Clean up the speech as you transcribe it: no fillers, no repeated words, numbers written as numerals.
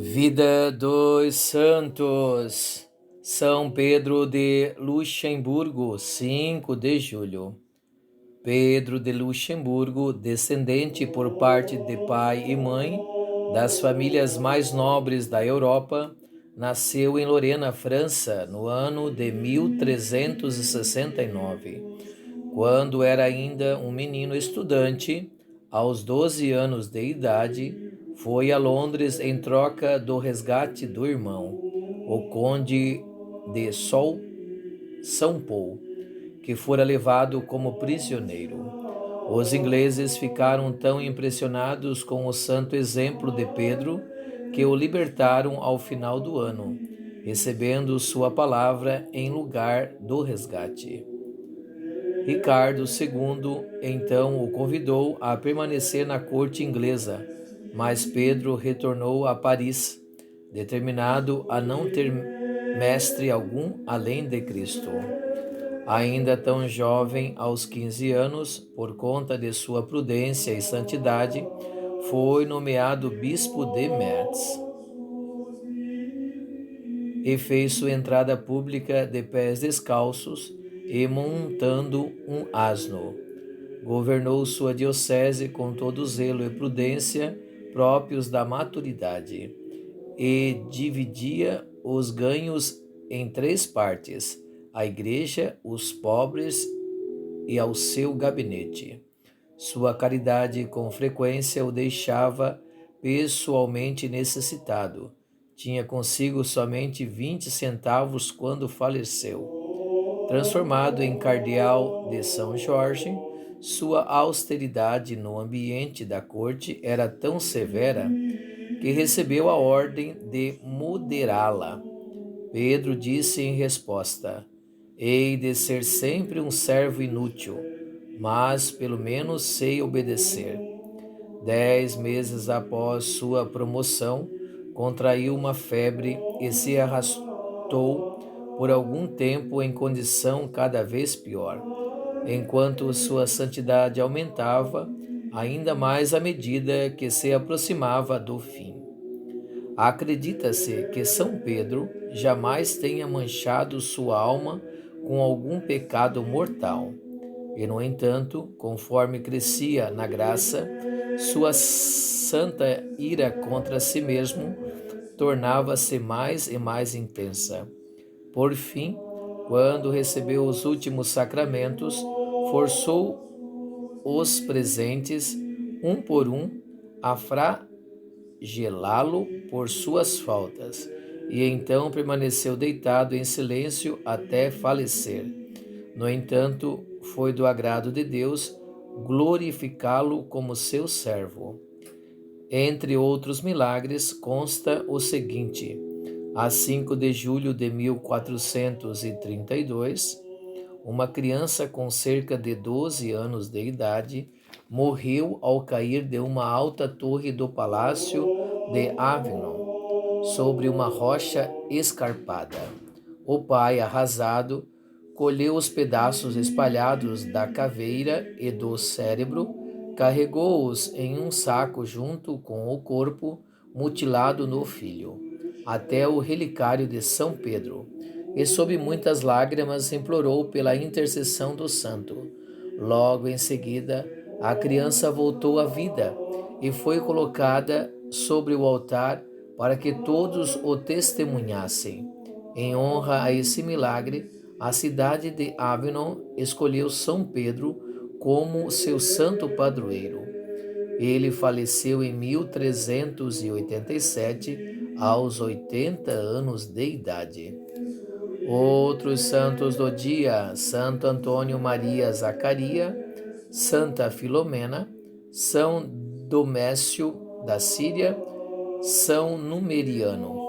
Vida dos Santos. São Pedro de Luxemburgo, 5 de julho. Pedro de Luxemburgo, descendente por parte de pai e mãe das famílias mais nobres da Europa, nasceu em Lorena, França, no ano de 1369. Quando era ainda um menino estudante, aos 12 anos de idade, foi a Londres em troca do resgate do irmão, o conde de São Paulo, que fora levado como prisioneiro. Os ingleses ficaram tão impressionados com o santo exemplo de Pedro que o libertaram ao final do ano, recebendo sua palavra em lugar do resgate. Ricardo II então o convidou a permanecer na corte inglesa, mas Pedro retornou a Paris, determinado a não ter mestre algum além de Cristo. Ainda tão jovem, aos 15 anos, por conta de sua prudência e santidade, foi nomeado bispo de Metz e fez sua entrada pública de pés descalços e montando um asno. Governou sua diocese com todo zelo e prudência próprios da maturidade, e dividia os ganhos em 3 partes: a igreja, os pobres e ao seu gabinete. Sua caridade com frequência o deixava pessoalmente necessitado. Tinha consigo somente 20 centavos quando faleceu. Transformado em cardeal de São Jorge, sua austeridade no ambiente da corte era tão severa que recebeu a ordem de moderá-la. Pedro disse em resposta: "Hei de ser sempre um servo inútil, mas pelo menos sei obedecer." 10 meses após sua promoção, contraiu uma febre e se arrastou por algum tempo em condição cada vez pior, enquanto sua santidade aumentava ainda mais à medida que se aproximava do fim. Acredita-se que São Pedro jamais tenha manchado sua alma com algum pecado mortal. E, no entanto, conforme crescia na graça, sua santa ira contra si mesmo tornava-se mais e mais intensa. Por fim, quando recebeu os últimos sacramentos, forçou os presentes, um por um, a flagelá-lo por suas faltas, e então permaneceu deitado em silêncio até falecer. No entanto, foi do agrado de Deus glorificá-lo como seu servo. Entre outros milagres, consta o seguinte: a 5 de julho de 1432, uma criança com cerca de 12 anos de idade morreu ao cair de uma alta torre do palácio de Avignon, sobre uma rocha escarpada. O pai, arrasado, colheu os pedaços espalhados da caveira e do cérebro, carregou-os em um saco junto com o corpo mutilado no filho, até o relicário de São Pedro, e sob muitas lágrimas implorou pela intercessão do santo. Logo em seguida, a criança voltou à vida e foi colocada sobre o altar para que todos o testemunhassem. Em honra a esse milagre, a cidade de Avignon escolheu São Pedro como seu santo padroeiro. Ele faleceu em 1387, aos 80 anos de idade. Outros santos do dia: Santo Antônio Maria Zacaria, Santa Filomena, São Domécio da Síria, São Numeriano.